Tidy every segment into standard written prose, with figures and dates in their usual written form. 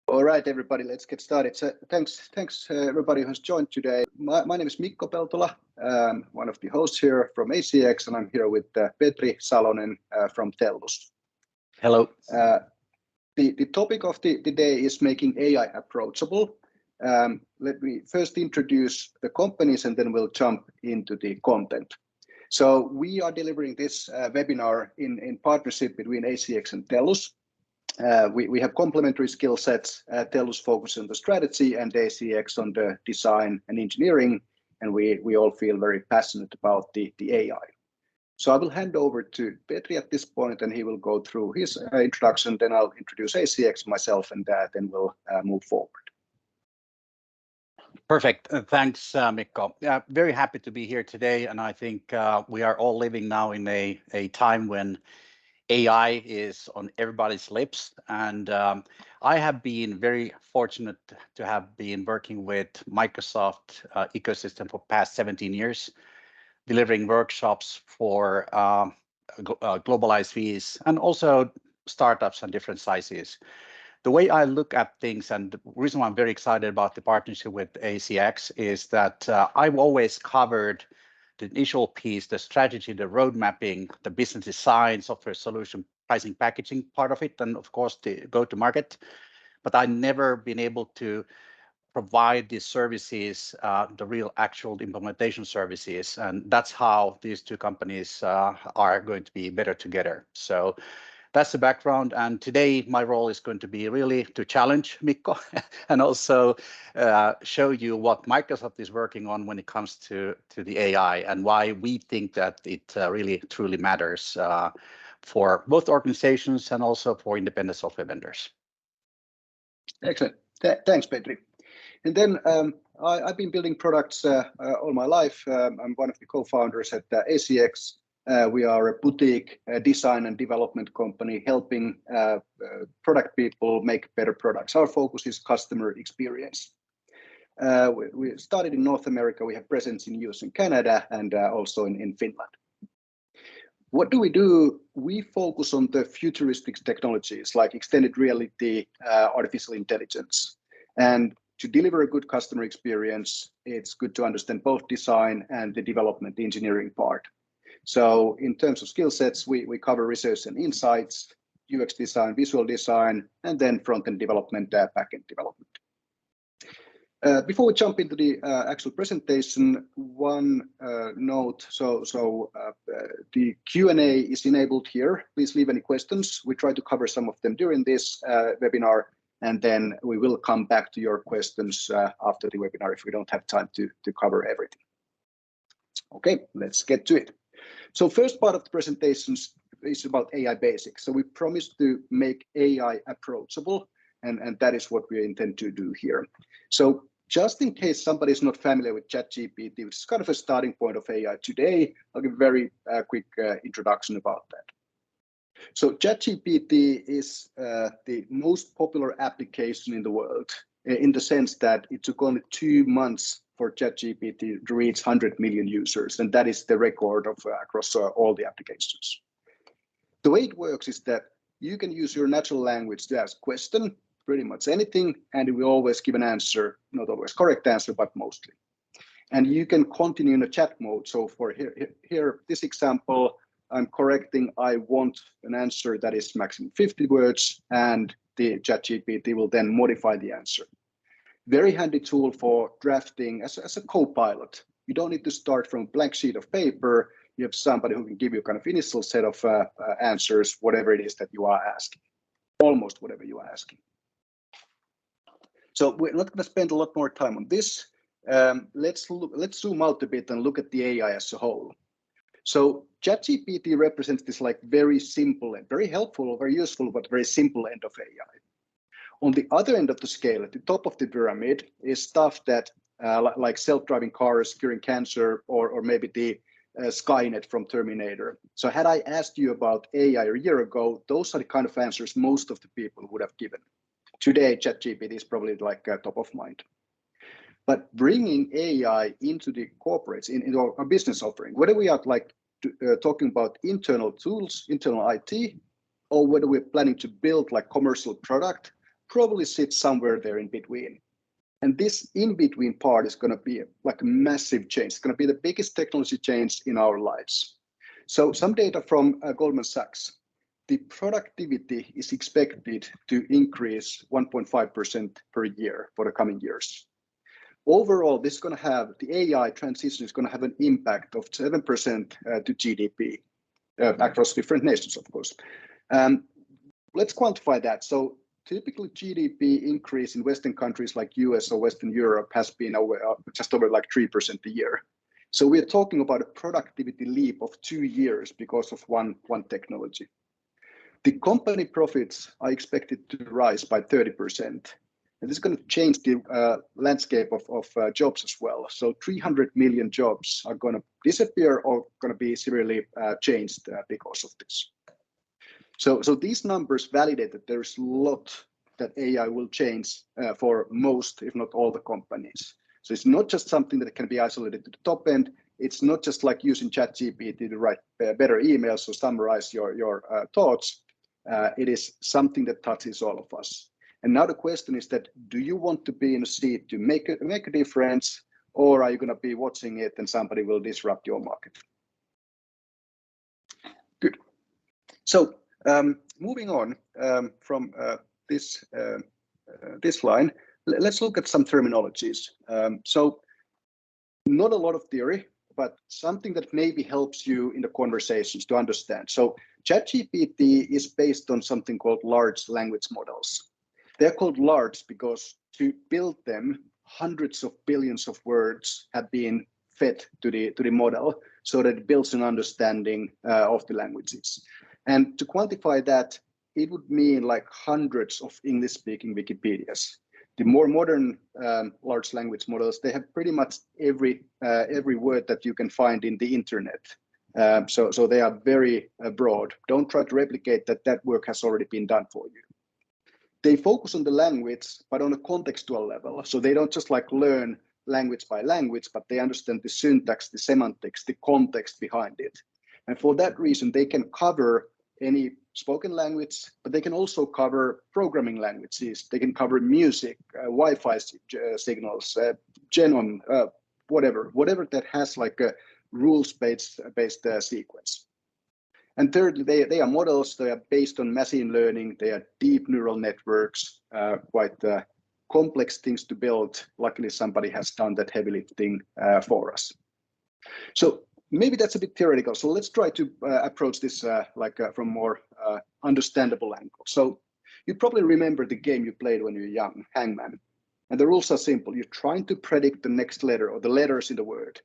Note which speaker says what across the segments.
Speaker 1: All right, everybody, let's get started. So thanks everybody who's joined today. My name is Mikko Peltola, one of the hosts here from A-CX, and I'm here with Petri Salonen from TELLUS.
Speaker 2: Hello.
Speaker 1: The topic of the day is making AI approachable. Let me first introduce the companies and then we'll jump into the content. So we are delivering this webinar in partnership between A-CX and TELLUS. We have complementary skill sets. TELLUS focus on the strategy and A-CX on the design and engineering, and we all feel very passionate about the AI. So I will hand over to Petri at this point, and he will go through his introduction. Then I'll introduce A-CX myself, and then we'll move forward.
Speaker 2: Perfect. Thanks, Mikko. Very happy to be here today, and I think we are all living now in a time when AI is on everybody's lips, and I have been very fortunate to have been working with Microsoft ecosystem for past 17 years, delivering workshops for global ISVs and also startups and different sizes. The way I look at things, and the reason why I'm very excited about the partnership with A-CX is that I've always covered the initial piece, the strategy, the road mapping, the business design, software solution, pricing, packaging part of it, and of course the go-to-market. But I've never been able to provide these services, the real actual implementation services, and that's how these two companies are going to be better together. So that's the background, and today my role is going to be really to challenge Mikko and also show you what Microsoft is working on when it comes to the AI and why we think that it really truly matters for both organizations and also for independent software vendors.
Speaker 1: Excellent. Thanks, Petri. And then I've been building products all my life. I'm one of the co-founders at A-CX. We are a boutique design and development company helping product people make better products. Our focus is customer experience. We started in North America. We have presence in US and Canada and also in Finland. What do? We focus on the futuristic technologies like extended reality, artificial intelligence. And to deliver a good customer experience, it's good to understand both design and the development, the engineering part. So in terms of skill sets, we cover research and insights, UX design, visual design, and then front-end development, back-end development. Before we jump into the actual presentation, one note. So the Q&A is enabled here. Please leave any questions. We try to cover some of them during this webinar, and then we will come back to your questions after the webinar if we don't have time to cover everything. Okay, let's get to it. So first part of the presentation is about AI basics. So we promised to make AI approachable, and that is what we intend to do here. So just in case somebody is not familiar with ChatGPT, which is kind of a starting point of AI today, I'll give a very quick introduction about that. So ChatGPT is the most popular application in the world in the sense that it took only 2 months for ChatGPT to reach 100 million users, and that is the record of across all the applications. The way it works is that you can use your natural language to ask question, pretty much anything, and it will always give an answer, not always correct answer, but mostly. And you can continue in a chat mode. So for here this example, I'm correcting, I want an answer that is maximum 50 words, and the ChatGPT will then modify the answer. Very handy tool for drafting as a co-pilot. You don't need to start from a blank sheet of paper. You have somebody who can give you kind of initial set of answers, whatever it is that you are asking, almost whatever you are asking. So we're not going to spend a lot more time on this. Let's zoom out a bit and look at the AI as a whole. So ChatGPT represents this like very simple and very helpful, very useful, but very simple end of AI. On the other end of the scale, at the top of the pyramid, is stuff that like self-driving cars, curing cancer, or maybe the Skynet from Terminator. So had I asked you about AI a year ago, those are the kind of answers most of the people would have given. Today, ChatGPT is probably like top of mind. But bringing AI into the corporates, into our business offering, whether we are like talking about internal tools, internal IT, or whether we're planning to build like commercial product, probably sits somewhere there in between. And this in-between part is going to be like a massive change. It's going to be the biggest technology change in our lives. So some data from Goldman Sachs, the productivity is expected to increase 1.5% per year for the coming years. Overall, this is going to have, the AI transition is going to have an impact of 7% to GDP across different nations, of course. Let's quantify that. So typically GDP increase in Western countries like US or Western Europe has been just over like 3% a year. So we're talking about a productivity leap of 2 years because of one technology. The company profits are expected to rise by 30%. And this is going to change the landscape of jobs as well. So 300 million jobs are going to disappear or going to be severely changed because of this. So these numbers validate that there's a lot that AI will change for most, if not all, the companies. So it's not just something that can be isolated to the top end. It's not just like using ChatGPT to write better emails or summarize your thoughts. It is something that touches all of us. And now the question is that, do you want to be in a seat to make a difference, or are you going to be watching it and somebody will disrupt your market? Good. So moving on from this line, let's look at some terminologies. So not a lot of theory, but something that maybe helps you in the conversations to understand. So ChatGPT is based on something called large language models. They're called large because to build them, hundreds of billions of words have been fed to the model so that it builds an understanding of the languages. And to quantify that, it would mean like hundreds of English-speaking Wikipedias. The more modern large language models, they have pretty much every word that you can find in the internet. So they are very broad. Don't try to replicate that. That work has already been done for you. They focus on the language, but on a contextual level. So they don't just like learn language by language, but they understand the syntax, the semantics, the context behind it. And for that reason, they can cover any spoken language, but they can also cover programming languages. They can cover music, Wi-Fi signals, genome, whatever that has like a rules-based sequence. And thirdly, they are models. They are based on machine learning. They are deep neural networks, quite complex things to build. Luckily, somebody has done that heavy lifting for us. So maybe that's a bit theoretical. So let's try to approach this from more understandable angle. So you probably remember the game you played when you were young, Hangman. And the rules are simple. You're trying to predict the next letter or the letters in the word.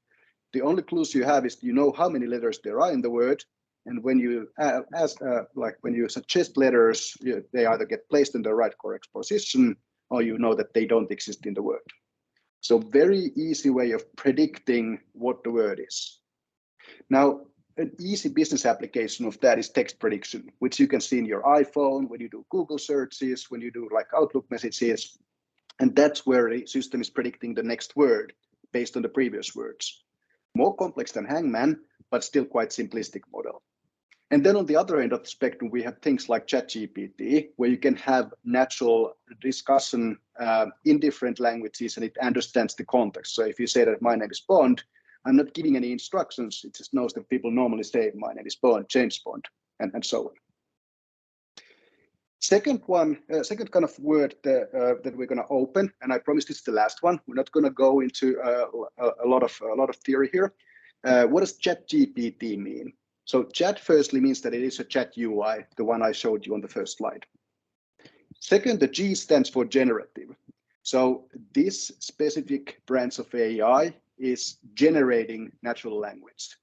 Speaker 1: The only clues you have is you know how many letters there are in the word. And when you when you suggest letters, they either get placed in the right correct position, or you know that they don't exist in the word. So very easy way of predicting what the word is. Now, an easy business application of that is text prediction, which you can see in your iPhone, when you do Google searches, when you do like Outlook messages. And that's where the system is predicting the next word based on the previous words. More complex than Hangman, but still quite simplistic model. And then on the other end of the spectrum, we have things like ChatGPT, where you can have natural discussion in different languages and it understands the context. So if you say that my name is Bond, I'm not giving any instructions. It just knows that people normally say my name is Bond, James Bond, and so on. Second kind of word that we're going to open, and I promise this is the last one. We're not going to go into a lot of theory here. What does ChatGPT mean? So chat firstly means that it is a chat UI, the one I showed you on the first slide. Second, the G stands for generative. So this specific branch of AI is generating natural language.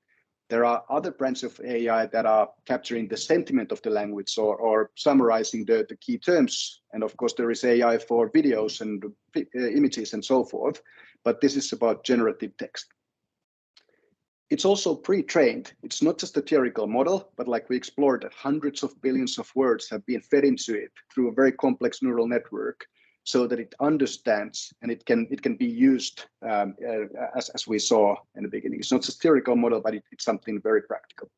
Speaker 1: There are other branches of AI that are capturing the sentiment of the language or summarizing the key terms. And of course, there is AI for videos and images and so forth. But this is about generative text. It's also pre-trained. It's not just a theoretical model, but like we explored, that hundreds of billions of words have been fed into it through a very complex neural network, so that it understands and it can be used as we saw in the beginning. It's not just a theoretical model, but it's something very practical.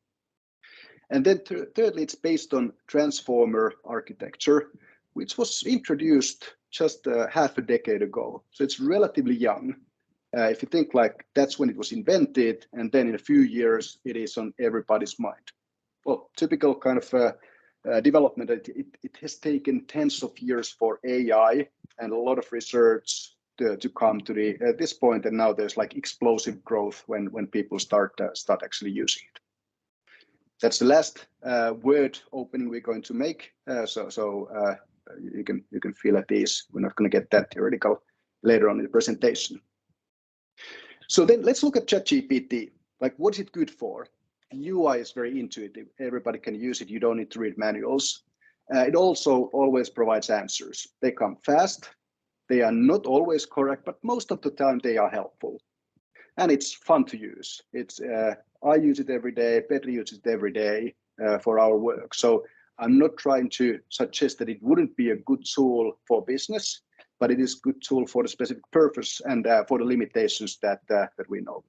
Speaker 1: And then thirdly, it's based on transformer architecture. which was introduced just half a decade ago. So it's relatively young. If you think like that's when it was invented, and then in a few years it is on everybody's mind. Well, typical kind of development. It has taken tens of years for AI and a lot of research to come to this point, and now there's like explosive growth when people start actually using it. That's the last word opening we're going to make. So you can feel at ease. We're not going to get that theoretical later on in the presentation. So then let's look at ChatGPT. Like, what's it good for? The UI is very intuitive. Everybody can use it. You don't need to read manuals. It also always provides answers. They come fast. They are not always correct, but most of the time they are helpful. And it's fun to use. It's I use it every day. Petri uses it every day for our work. So I'm not trying to suggest that it wouldn't be a good tool for business, but it is a good tool for the specific purpose and for the limitations that we know.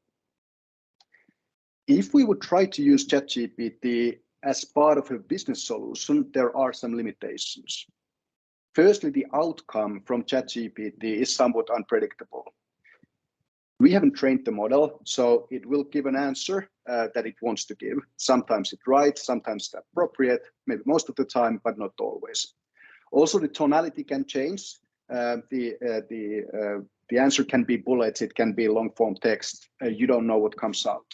Speaker 1: If we would try to use ChatGPT as part of a business solution, there are some limitations. Firstly, the outcome from ChatGPT is somewhat unpredictable. We haven't trained the model, so it will give an answer that it wants to give. Sometimes it's right, sometimes it's appropriate, maybe most of the time, but not always. Also, the tonality can change. The answer can be bullets, it can be long form text. You don't know what comes out.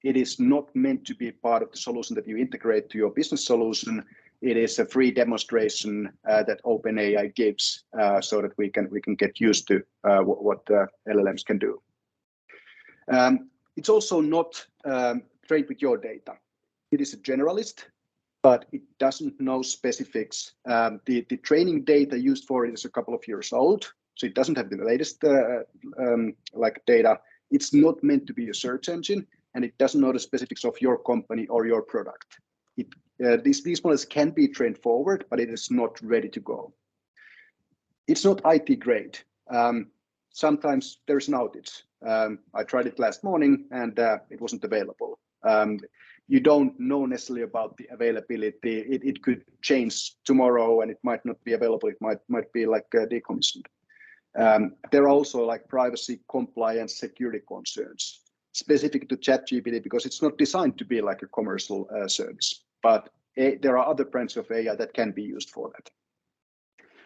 Speaker 1: It is not meant to be part of the solution that you integrate to your business solution. It is a free demonstration that OpenAI gives so that we can get used to what LLMs can do. It's also not trained with your data. It is a generalist, but it doesn't know specifics. The training data used for it is a couple of years old, so it doesn't have the latest like data. It's not meant to be a search engine, and it doesn't know the specifics of your company or your product. These models can be trained forward, but it is not ready to go. It's not IT grade. Sometimes there's an outage. I tried it last morning and it wasn't available. You don't know necessarily about the availability. It could change tomorrow and it might not be available. It might be like decommissioned. There are also like privacy, compliance, security concerns specific to ChatGPT because it's not designed to be like a commercial service. But there are other branches of AI that can be used for that.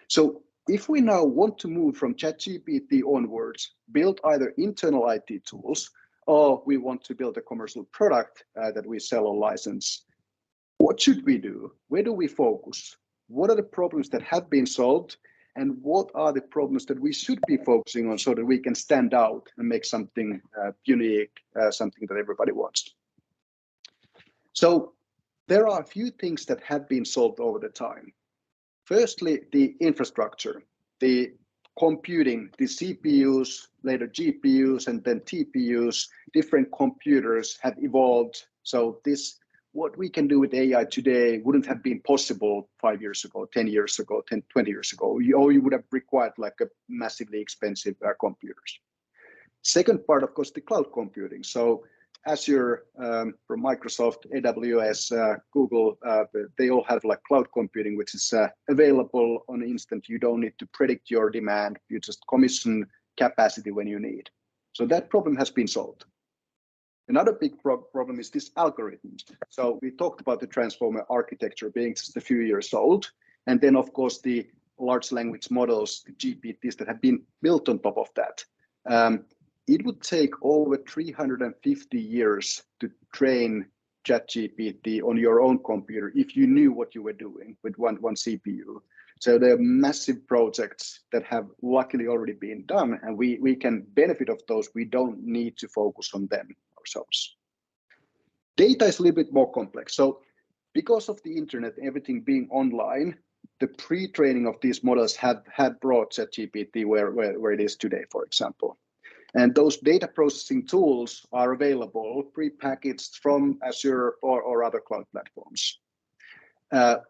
Speaker 1: So if we now want to move from ChatGPT onwards, build either internal IT tools, or we want to build a commercial product that we sell or license, what should we do? Where do we focus? What are the problems that have been solved? And what are the problems that we should be focusing on so that we can stand out and make something unique, something that everybody wants? So there are a few things that have been solved over the time. Firstly, the infrastructure, the computing, the CPUs, later GPUs, and then TPUs, different computers have evolved. So what we can do with AI today wouldn't have been possible 5 years ago, 10 years ago, 20 years ago, or you would have required like a massively expensive computers. Second part, of course, the cloud computing. So Azure from Microsoft, AWS, Google, they all have like cloud computing, which is available on the instant. You don't need to predict your demand. You just commission capacity when you need. So that problem has been solved. Another big problem is this algorithms. So we talked about the transformer architecture being just a few years old. And then, of course, the large language models, the GPTs that have been built on top of that. It would take over 350 years to train ChatGPT on your own computer if you knew what you were doing with one CPU. So there are massive projects that have luckily already been done, and we can benefit of those. We don't need to focus on them ourselves. Data is a little bit more complex. So because of the internet, everything being online, the pre-training of these models had brought ChatGPT where it is today, for example. And those data processing tools are available pre-packaged from Azure or other cloud platforms.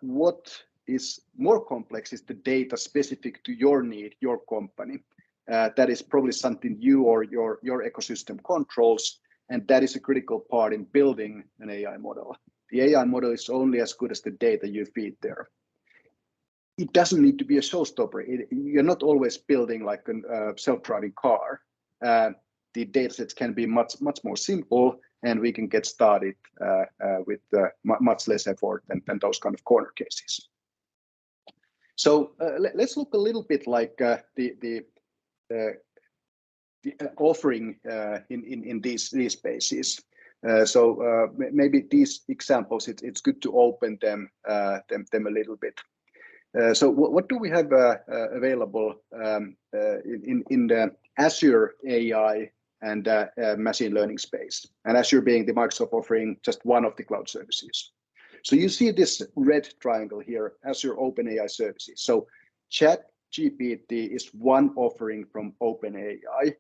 Speaker 1: What is more complex is the data specific to your need, your company. That is probably something you or your ecosystem controls, and that is a critical part in building an AI model. The AI model is only as good as the data you feed there. it doesn't need to be a showstopper. You're not always building like a self-driving car. The datasets can be much more simple, and we can get started with much less effort than those kind of corner cases. So let's look a little bit like the offering in these spaces. So maybe these examples, it's good to open them a little bit. So what do we have available in the Azure AI and machine learning space? And Azure being the Microsoft offering just one of the cloud services. So you see this red triangle here, Azure OpenAI services. So ChatGPT is one offering from OpenAI,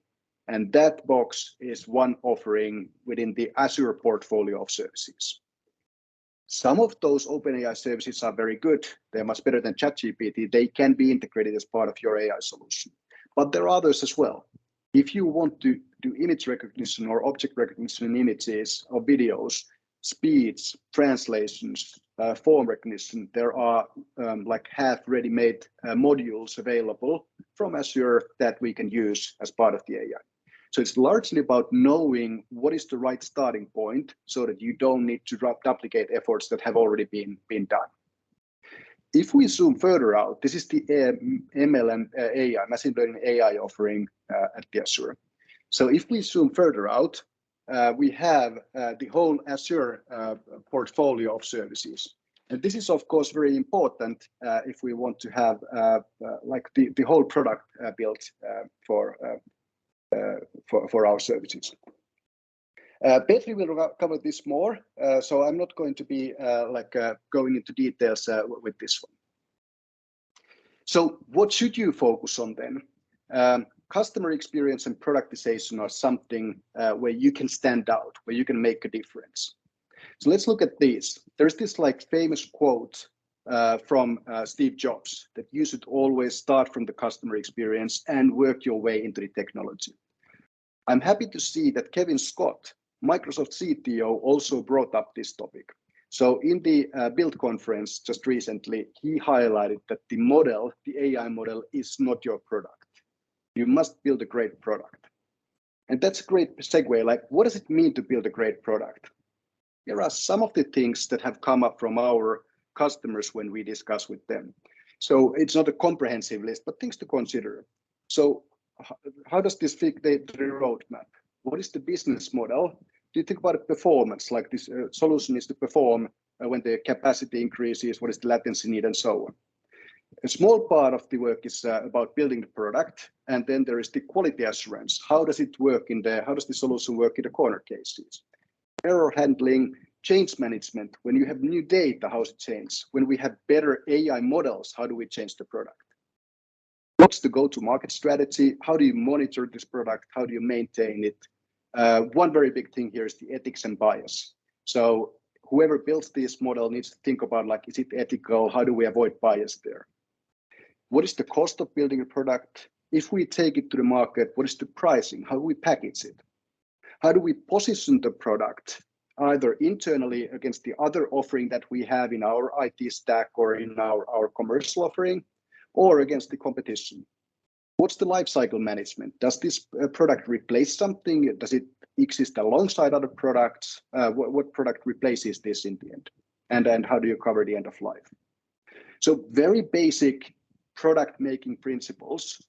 Speaker 1: and that box is one offering within the Azure portfolio of services. Some of those OpenAI services are very good. They're much better than ChatGPT. They can be integrated as part of your AI solution. But there are others as well. If you want to do image recognition or object recognition in images or videos, speech, translations, form recognition, there are like half ready-made modules available from Azure that we can use as part of the AI. So it's largely about knowing what is the right starting point so that you don't need to duplicate efforts that have already been done. If we zoom further out, this is the ML and AI, machine learning AI offering at the Azure. So if we zoom further out, we have the whole Azure portfolio of services. And this is, of course, very important if we want to have like the whole product built for our services. Petri will cover this more, so I'm not going to be going into details with this one. So what should you focus on then? Customer experience and productization are something where you can stand out, where you can make a difference. So let's look at these. There's this like famous quote from Steve Jobs that you should always start from the customer experience and work your way into the technology. I'm happy to see that Kevin Scott, Microsoft CTO, also brought up this topic. So in the Build conference just recently, he highlighted that the model, the AI model, is not your product. You must build a great product. And that's a great segue. Like, what does it mean to build a great product? Here are some of the things that have come up from our customers when we discuss with them. So it's not a comprehensive list, but things to consider. So how does this fit the roadmap? What is the business model? Do you think about performance, like this solution is to perform when the capacity increases, what is the latency need, and so on. A small part of the work is about building the product, and then there is the quality assurance. How does it work how does the solution work in the corner cases? Error handling, change management. When you have new data, how does it change? When we have better AI models, how do we change the product? What's the go-to-market strategy? How do you monitor this product? How do you maintain it? One very big thing here is the ethics and bias. So whoever builds this model needs to think about, like, is it ethical? How do we avoid bias there? What is the cost of building a product? If we take it to the market, what is the pricing? How do we package it? How do we position the product, either internally against the other offering that we have in our IT stack or in our commercial offering, or against the competition? What's the lifecycle management? Does this product replace something? Does it exist alongside other products? What product replaces this in the end? And how do you cover the end of life? So very basic product making principles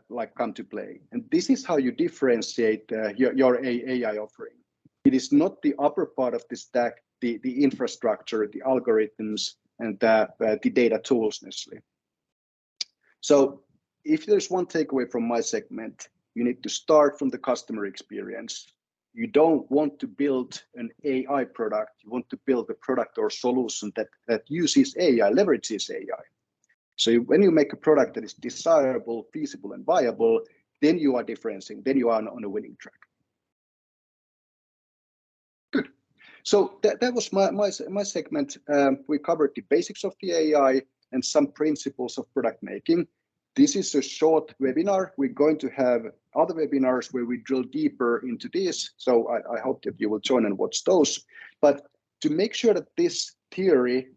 Speaker 1: like come to play. And this is how you differentiate your AI offering. It is not the upper part of the stack, the infrastructure, the algorithms, and the data tools necessarily. So if there's one takeaway from my segment, you need to start from the customer experience. You don't want to build an AI product. You want to build a product or solution that uses AI, leverages AI. So when you make a product that is desirable, feasible, and viable, then you are differentiating, then you are on a winning track. Good. So that was my segment. We covered the basics of the AI and some principles of product making. This is a short webinar. We're going to have other webinars where we drill deeper into this. So I hope that you will join and watch those. But to make sure that this theory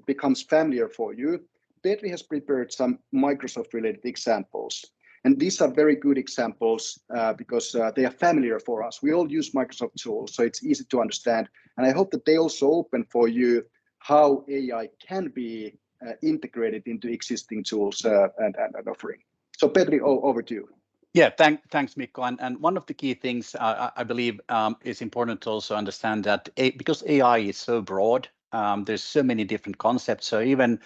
Speaker 1: becomes familiar for you, Petri has prepared some Microsoft-related examples. And these are very good examples because they are familiar for us. We all use Microsoft tools, so it's easy to understand. And I hope that they also open for you how AI can be integrated into existing tools and offering. So Petri, over to you.
Speaker 2: Yeah, thanks, Mikko. And one of the key things I believe is important to also understand that because AI is so broad, there's so many different concepts. So even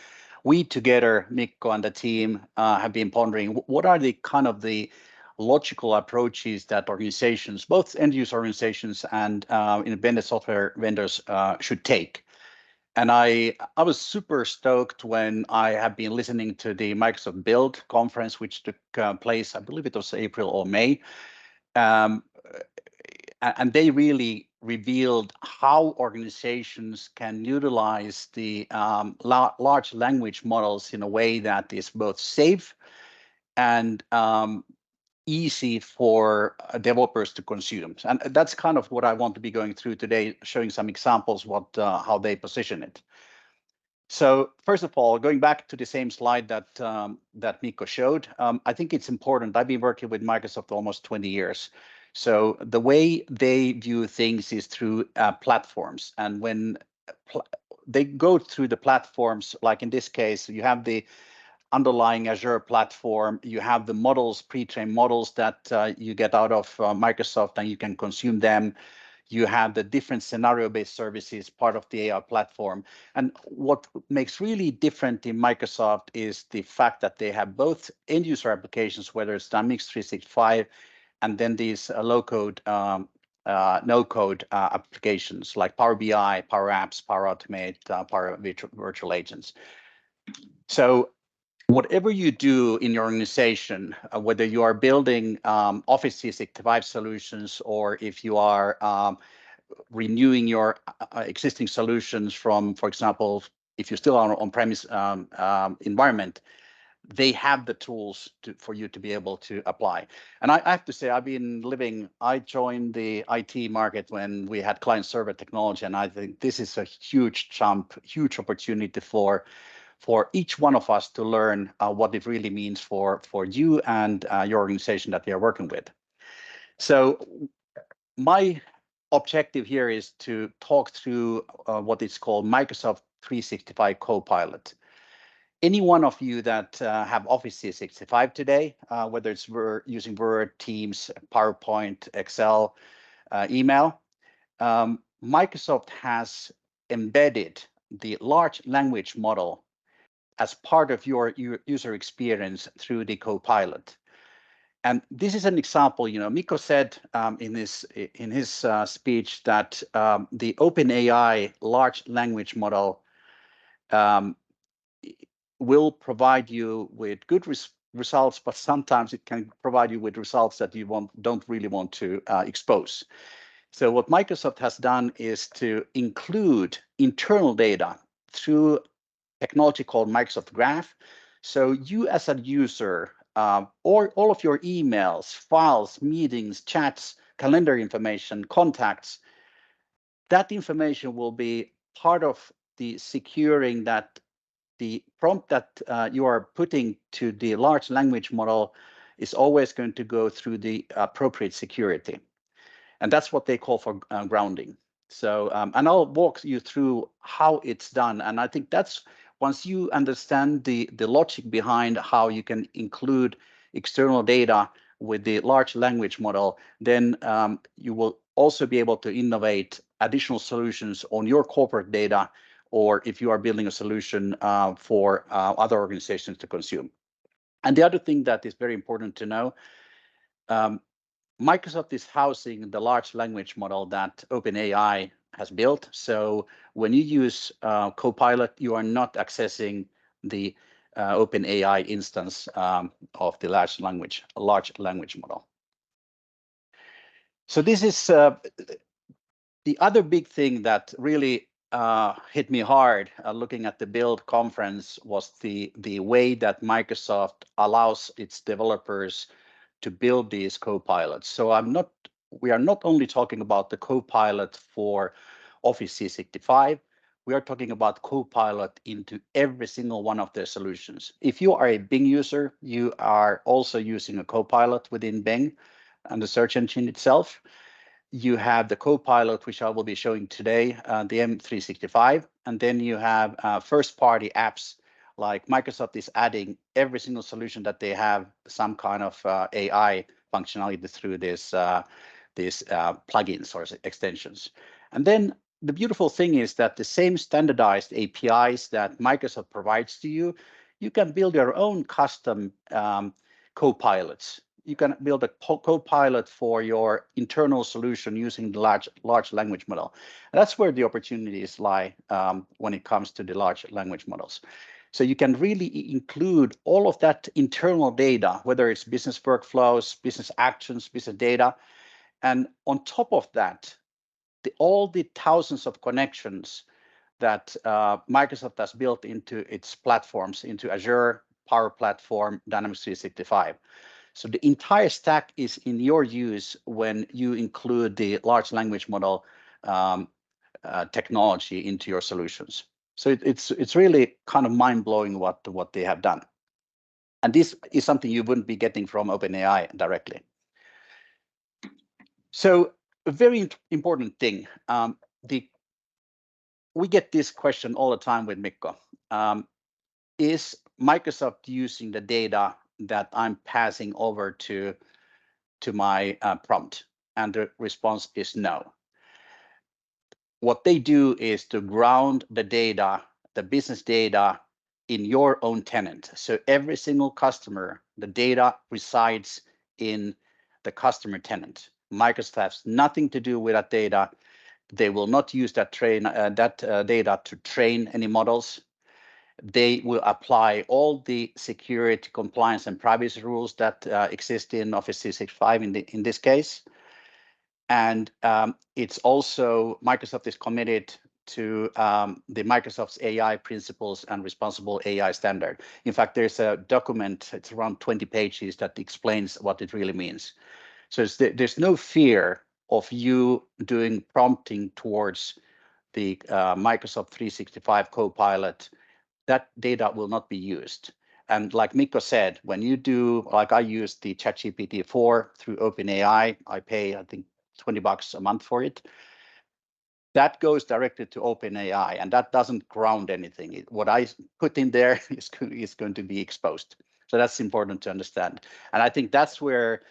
Speaker 2: we together, Mikko and the team, have been pondering what are the kind of the logical approaches that organizations, both end-user organizations and independent software vendors, should take. And I was super stoked when I have been listening to the Microsoft Build conference, which took place, I believe it was April or May. And they really revealed how organizations can utilize the large language models in a way that is both safe and easy for developers to consume. And that's kind of what I want to be going through today, showing some examples how they position it. So first of all, going back to the same slide that Mikko showed, I think it's important. I've been working with Microsoft almost 20 years. So the way they view things is through platforms. And when they go through the platforms, like in this case, you have the underlying Azure platform, you have the models, pre-trained models that you get out of Microsoft and you can consume them. You have the different scenario-based services, part of the AI platform. And what makes really different in Microsoft is the fact that they have both end-user applications, whether it's Dynamics 365, and then these low-code, no-code applications like Power BI, Power Apps, Power Automate, Power Virtual Agents. So whatever you do in your organization, whether you are building Office 365 solutions or if you are renewing your existing solutions from, for example, if you're still on-premise environment, they have the tools for you to be able to apply. And I have to say, I joined the IT market when we had client-server technology, and I think this is a huge jump, huge opportunity for each one of us to learn what it really means for you and your organization that we are working with. So my objective here is to talk through what is called Microsoft 365 Copilot. Any one of you that have Office 365 today, whether it's using Word, Teams, PowerPoint, Excel, email, Microsoft has embedded the large language model as part of your user experience through the Copilot. And this is an example. Mikko said in his speech that the OpenAI large language model will provide you with good results, but sometimes it can provide you with results that you don't really want to expose. So what Microsoft has done is to include internal data through technology called Microsoft Graph. So you as a user, or all of your emails, files, meetings, chats, calendar information, contacts, that information will be part of the securing that the prompt that you are putting to the large language model is always going to go through the appropriate security. And that's what they call for grounding. So, and I'll walk you through how it's done. And I think that's once you understand the logic behind how you can include external data with the large language model, then you will also be able to innovate additional solutions on your corporate data, or if you are building a solution for other organizations to consume. And the other thing that is very important to know, Microsoft is housing the large language model that OpenAI has built. So when you use Copilot, you are not accessing the OpenAI instance of the large language model. So this is the other big thing that really hit me hard looking at the Build conference was the way that Microsoft allows its developers to build these copilots. So we are not only talking about the copilot for Office 365, we are talking about Copilot into every single one of their solutions. If you are a Bing user, you are also using a Copilot within Bing and the search engine itself. You have the Copilot, which I will be showing today, the M365, and then you have first-party apps like Microsoft is adding every single solution that they have some kind of AI functionality through these plugins or extensions. And then the beautiful thing is that the same standardized APIs that Microsoft provides to you, you can build your own custom Copilots. You can build a Copilot for your internal solution using the large language model. And that's where the opportunities lie when it comes to the large language models. So you can really include all of that internal data, whether it's business workflows, business actions, business data. And on top of that, all the thousands of connections that Microsoft has built into its platforms, into Azure, Power Platform, Dynamics 365. So the entire stack is in your use when you include the large language model technology into your solutions. So it's really kind of mind-blowing what they have done. And this is something you wouldn't be getting from OpenAI directly. So a very important thing, we get this question all the time with Mikko. Is Microsoft using the data that I'm passing over to my prompt? And the response is no. What they do is to ground the data, the business data, in your own tenant. So every single customer, the data resides in the customer tenant. Microsoft has nothing to do with that data. They will not use that data to train any models. They will apply all the security, compliance, and privacy rules that exist in Office 365 in this case. And it's also, Microsoft is committed to the Microsoft's AI principles and responsible AI standard. In fact, there's a document, it's around 20 pages, that explains what it really means. So there's no fear of you doing prompting towards the Microsoft 365 Copilot. That data will not be used. And like Mikko said, when you do, like I use the ChatGPT 4 through OpenAI, I pay, I think, $20 a month for it. That goes directly to OpenAI, and that doesn't ground anything. What I put in there is going to be exposed. So that's important to understand. And I think that's where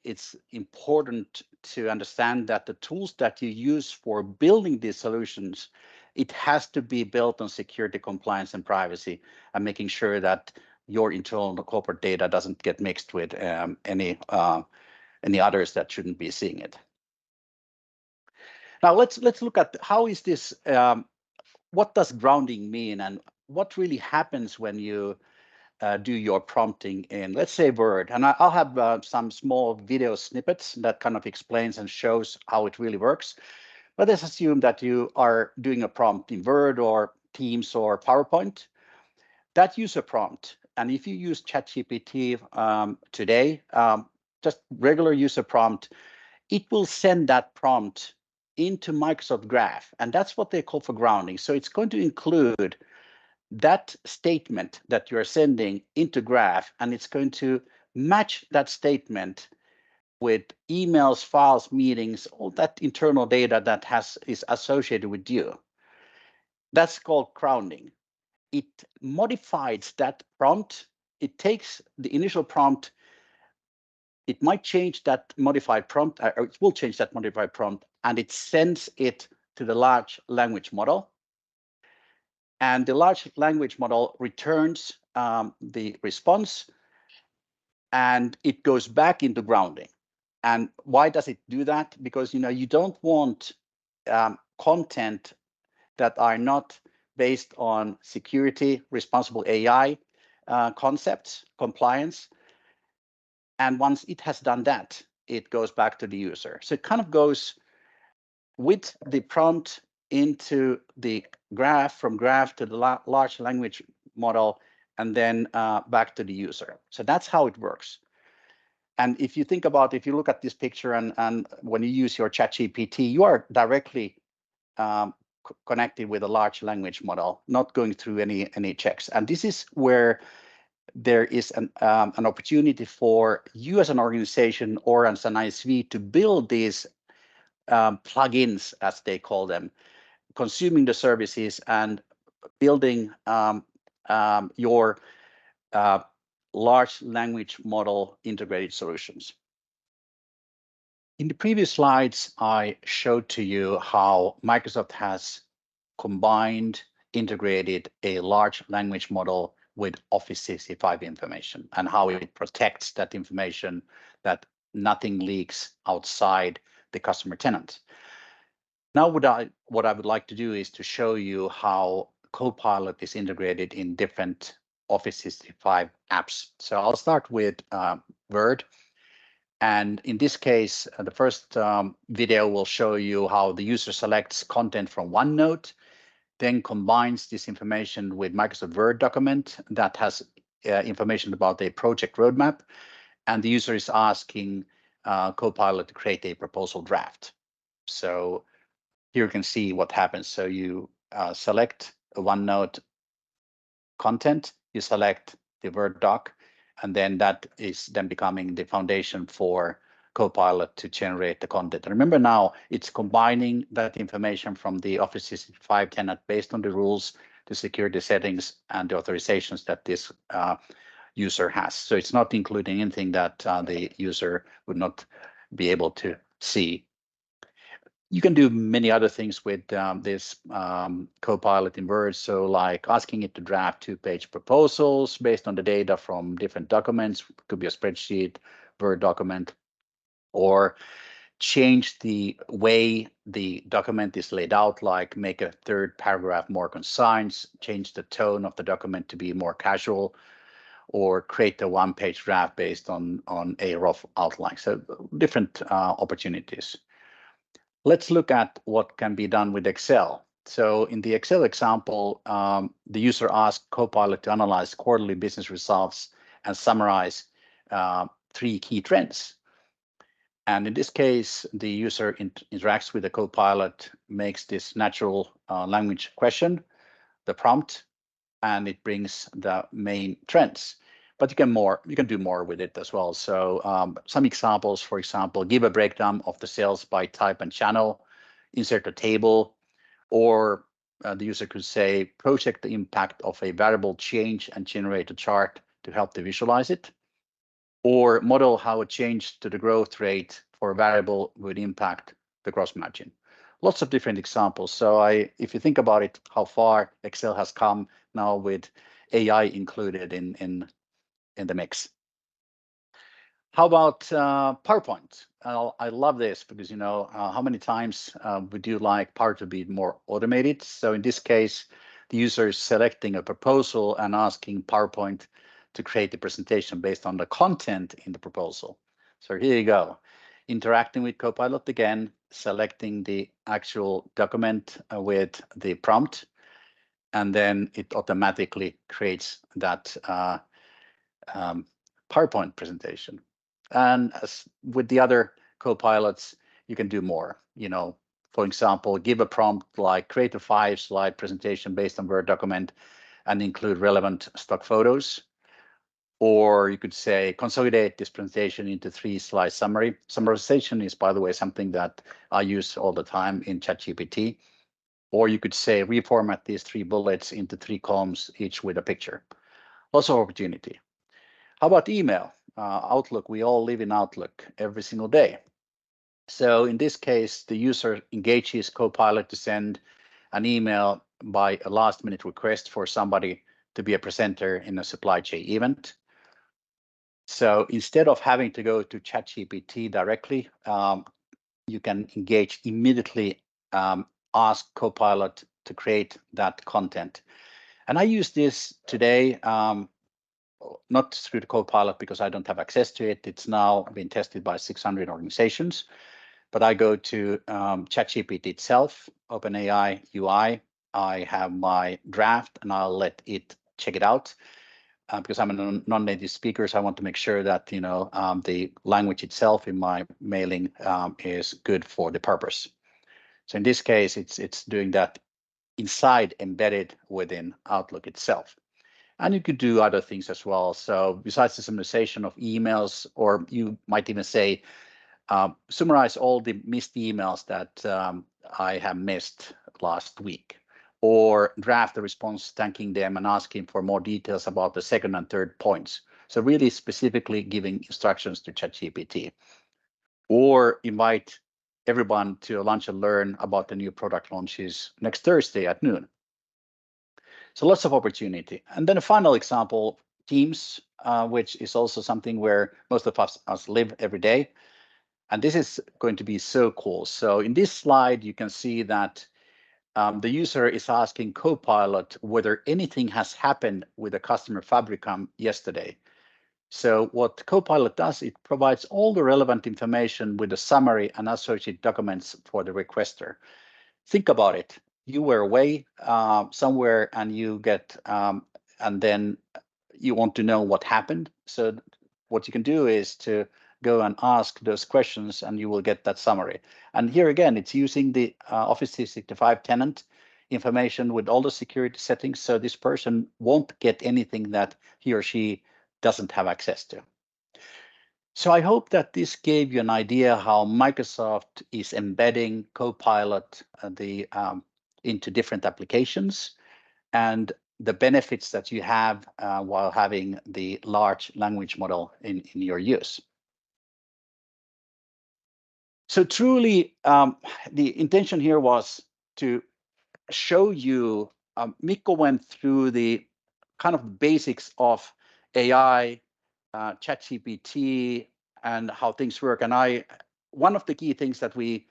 Speaker 2: it's important to understand that the tools that you use for building these solutions, it has to be built on security, compliance, and privacy, and making sure that your internal corporate data doesn't get mixed with any others that shouldn't be seeing it. Now let's look at how is this. What does grounding mean, and what really happens when you do your prompting in, let's say, Word? And I'll have some small video snippets that kind of explains and shows how it really works. But let's assume that you are doing a prompt in Word or Teams or PowerPoint. That user prompt, and if you use ChatGPT today, just regular user prompt, it will send that prompt into Microsoft Graph, and that's what they call for grounding. So it's going to include that statement that you're sending into Graph, and it's going to match that statement with emails, files, meetings, all that internal data that is associated with you. That's called grounding. It modifies that prompt. It takes the initial prompt. It might change that modified prompt, or it will change that modified prompt, and it sends it to the large language model. And the large language model returns the response, and it goes back into grounding. And why does it do that? Because you don't want content that are not based on security, responsible AI concepts, compliance. And once it has done that, it goes back to the user. So it kind of goes with the prompt into the graph, from graph to the large language model, and then back to the user. So that's how it works. And if you think about, if you look at this picture and when you use your ChatGPT, you are directly connected with a large language model, not going through any checks. And this is where there is an opportunity for you as an organization or as an ISV to build these plugins, as they call them, consuming the services and building your large language model integrated solutions. In the previous slides, I showed to you how Microsoft has combined, integrated a large language model with Office 365 information and how it protects that information, that nothing leaks outside the customer tenant. Now, what I would like to do is to show you how Copilot is integrated in different Office 365 apps. So I'll start with Word. And in this case, the first video will show you how the user selects content from OneNote, then combines this information with Microsoft Word document that has information about a project roadmap, and the user is asking Copilot to create a proposal draft. So here you can see what happens. So you select a OneNote content, you select the Word doc, and then that is then becoming the foundation for Copilot to generate the content. Remember now, it's combining that information from the Office 365 tenant based on the rules, the security settings, and the authorizations that this user has. So it's not including anything that the user would not be able to see. You can do many other things with this Copilot in Word. So like asking it to draft 2-page proposals based on the data from different documents, it could be a spreadsheet, Word document, or change the way the document is laid out, like make a third paragraph more concise, change the tone of the document to be more casual, or create a 1-page draft based on a rough outline. So different opportunities. Let's look at what can be done with Excel. So in the Excel example, the user asked Copilot to analyze quarterly business results and summarize 3 key trends. And in this case, the user interacts with the Copilot, makes this natural language question, the prompt, and it brings the main trends. But you can do more with it as well. So some examples, for example, give a breakdown of the sales by type and channel, insert a table, or the user could say, project the impact of a variable change and generate a chart to help to visualize it, or model how a change to the growth rate for a variable would impact the gross margin. Lots of different examples. So if you think about it, how far Excel has come now with AI included in the mix. How about PowerPoint? I love this because, you know, how many times would you like Power to be more automated? So in this case, the user is selecting a proposal and asking PowerPoint to create the presentation based on the content in the proposal. So here you go. Interacting with Copilot again, selecting the actual document with the prompt, and then it automatically creates that PowerPoint presentation. And as with the other Copilots, you can do more. You know, for example, give a prompt like create a 5-slide presentation based on Word document and include relevant stock photos. Or you could say consolidate this presentation into 3-slide summary. Summarization is, by the way, something that I use all the time in ChatGPT. Or you could say reformat these 3 bullets into 3 columns, each with a picture. Lots of opportunity. How about email? Outlook, we all live in Outlook every single day. So in this case, the user engages Copilot to send an email by a last-minute request for somebody to be a presenter in a supply chain event. So instead of having to go to ChatGPT directly, you can engage immediately, ask Copilot to create that content. And I use this today, not through the Copilot because I don't have access to it. It's now been tested by 600 organizations. But I go to ChatGPT itself, OpenAI UI. I have my draft and I'll let it check it out. Because I'm a non-native speaker, so I want to make sure that the language itself in my mailing is good for the purpose. So in this case, it's doing that inside embedded within Outlook itself. And you could do other things as well. So besides the summarization of emails, or you might even say, summarize all the missed emails that I have missed last week, or draft a response thanking them and asking for more details about the second and third points. So really specifically giving instructions to ChatGPT, or invite everyone to a lunch and learn about the new product launches next Thursday at noon. So lots of opportunity. And then a final example, Teams, which is also something where most of us live every day. And this is going to be so cool. So in this slide, you can see that the user is asking Copilot whether anything has happened with the customer Fabricam yesterday. So what Copilot does, it provides all the relevant information with a summary and associated documents for the requester. Think about it. You were away somewhere and you get, and then you want to know what happened. So what you can do is to go and ask those questions and you will get that summary. And here again, it's using the Office 365 tenant information with all the security settings. So this person won't get anything that he or she doesn't have access to. So I hope that this gave you an idea how Microsoft is embedding Copilot into different applications and the benefits that you have while having the large language model in your use. So truly, the intention here was to show you, Mikko went through the kind of basics of AI, ChatGPT, and how things work. And one of the key things that we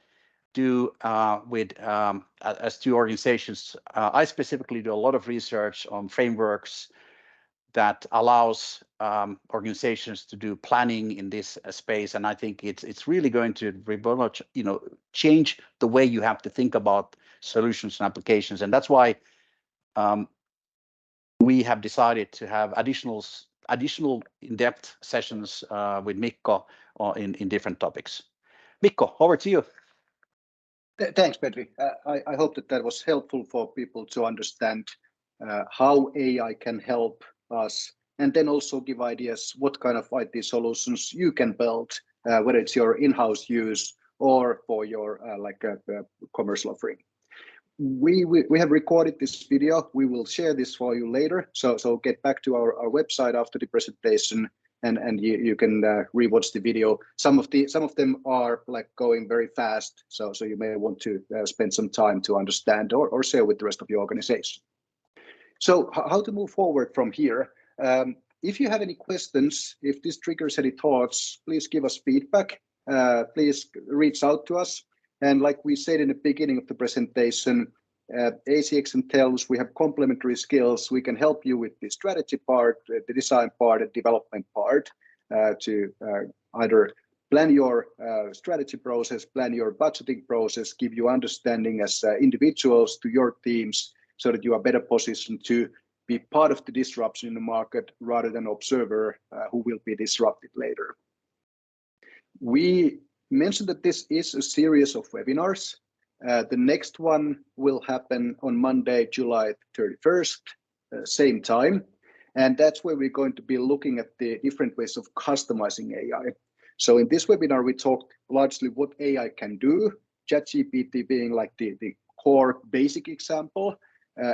Speaker 2: do as two organizations, I specifically do a lot of research on frameworks that allows organizations to do planning in this space, and I think it's really going to change the way you have to think about solutions and applications, and that's why we have decided to have additional in-depth sessions with Mikko in different topics. Mikko, over to you.
Speaker 1: Thanks, Petri. I hope that was helpful for people to understand how AI can help us, and then also give ideas what kind of IT solutions you can build, whether it's your in-house use or for your commercial offering. We have recorded this video. We will share this for you later. So get back to our website after the presentation, and you can rewatch the video. Some of them are going very fast, so you may want to spend some time to understand or share with the rest of your organization. So how to move forward from here? If you have any questions, if this triggers any thoughts, please give us feedback. Please reach out to us. And like we said in the beginning of the presentation, A-CX and TELLUS, we have complementary skills. We can help you with the strategy part, the design part, and development part to either plan your strategy process, plan your budgeting process, give you understanding as individuals to your teams so that you are better positioned to be part of the disruption in the market rather than observer who will be disrupted later. We mentioned that this is a series of webinars. The next one will happen on Monday, July 31st, same time. And that's where we're going to be looking at the different ways of customizing AI. So in this webinar, we talked largely what AI can do, ChatGPT being like the core basic example.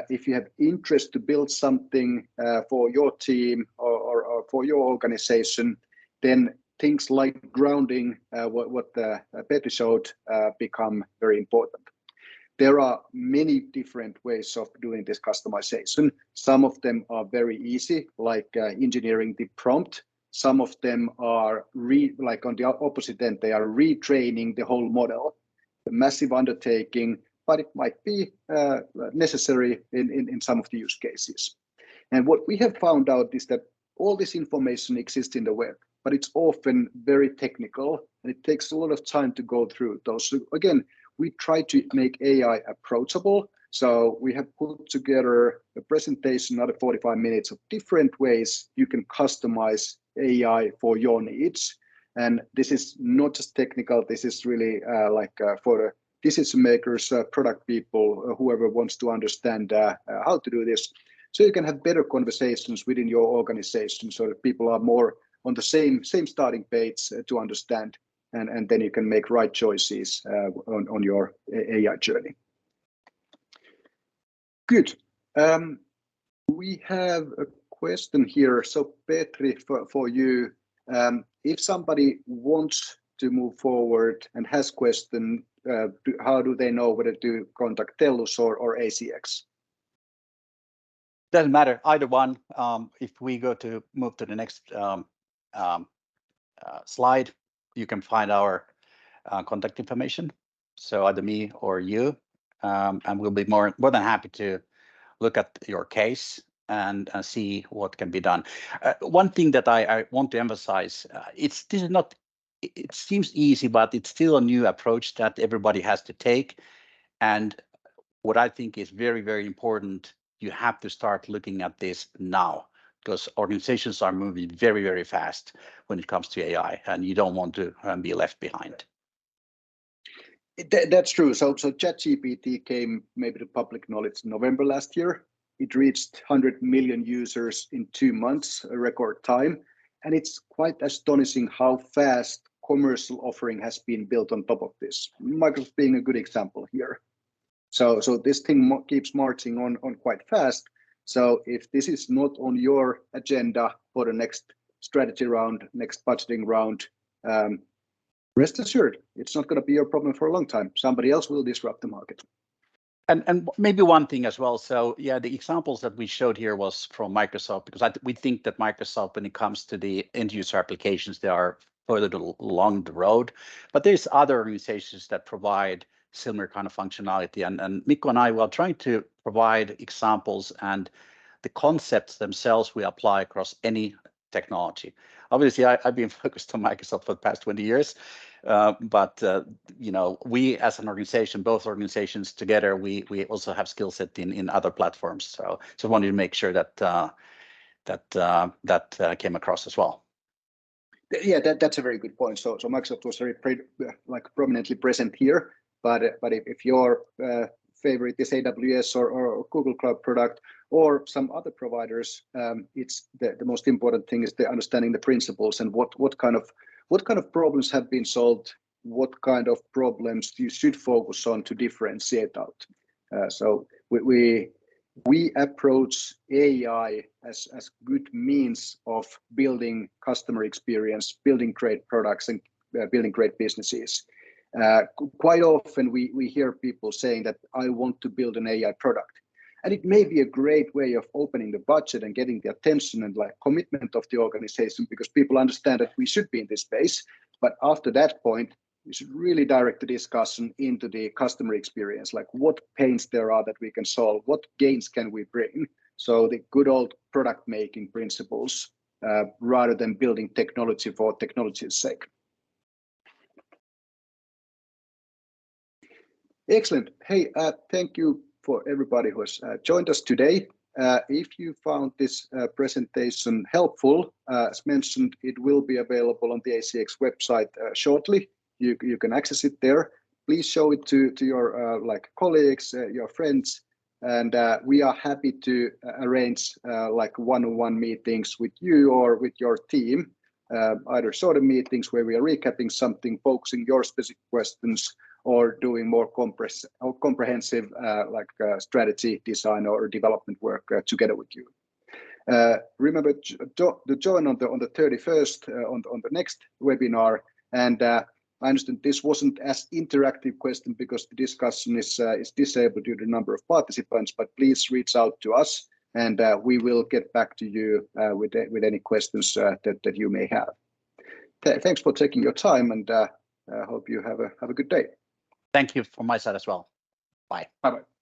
Speaker 1: If you have interest to build something for your team or for your organization, then things like grounding, what Petri showed, become very important. There are many different ways of doing this customization. Some of them are very easy, like engineering the prompt. Some of them are on the opposite end, they are retraining the whole model. A massive undertaking, but it might be necessary in some of the use cases. And what we have found out is that all this information exists in the web, but it's often very technical and it takes a lot of time to go through those. So again, we try to make AI approachable. So we have put together a presentation, another 45 minutes of different ways you can customize AI for your needs. And this is not just technical, this is really for decision makers, product people, whoever wants to understand how to do this. So you can have better conversations within your organization so that people are more on the same starting page to understand, and then you can make right choices on your AI journey. Good. We have a question here. So Petri, for you, if somebody wants to move forward and has question, how do they know whether to contact TELLUS or A-CX?
Speaker 2: Doesn't matter, either one. If we move to the next slide, you can find our contact information. So either me or you, and we'll be more than happy to look at your case and see what can be done. One thing that I want to emphasize, it seems easy, but it's still a new approach that everybody has to take. And what I think is very, very important, you have to start looking at this now, because organizations are moving very, very fast when it comes to AI, and you don't want to be left behind.
Speaker 1: That's true. So ChatGPT came maybe to public knowledge in November last year. It reached 100 million users in 2 months, a record time. And it's quite astonishing how fast commercial offering has been built on top of this. Microsoft being a good example here. So this thing keeps marching on quite fast. So if this is not on your agenda for the next strategy round, next budgeting round, rest assured, it's not going to be your problem for a long time. Somebody else will disrupt the market.
Speaker 2: And maybe one thing as well. So yeah, the examples that we showed here was from Microsoft, because we think that Microsoft, when it comes to the end user applications, they are further along the road. But there's other organizations that provide similar kind of functionality. And Mikko and I were trying to provide examples, and the concepts themselves we apply across any technology. Obviously, I've been focused on Microsoft for the past 20 years, but we as an organization, both organizations together, we also have skill set in other platforms. So wanted to make sure that that came across as well.
Speaker 1: Yeah, that's a very good point. So Microsoft was very prominently present here, but if your favorite is AWS or Google Cloud product or some other providers, it's the most important thing is the understanding the principles and what kind of problems have been solved, what kind of problems you should focus on to differentiate out. So we approach AI as good means of building customer experience, building great products, and building great businesses. Quite often we hear people saying that I want to build an AI product. And it may be a great way of opening the budget and getting the attention and commitment of the organization, because people understand that we should be in this space. But after that point, we should really direct the discussion into the customer experience, like what pains there are that we can solve, what gains can we bring. So the good old product making principles, rather than building technology for technology's sake. Excellent. Hey, thank you for everybody who has joined us today. If you found this presentation helpful, as mentioned, it will be available on the A-CX website shortly. You can access it there. Please show it to your colleagues, your friends, and we are happy to arrange one-on-one meetings with you or with your team, either sort of meetings where we are recapping something, focusing your specific questions, or doing more comprehensive strategy design or development work together with you. Remember to join on the 31st on the next webinar. And I understand this wasn't as interactive question because the discussion is disabled due to the number of participants, but please reach out to us and we will get back to you with any questions that you may have. Thanks for taking your time, and I hope you have a good day.
Speaker 2: Thank you from my side as well. Bye.
Speaker 1: Bye-bye.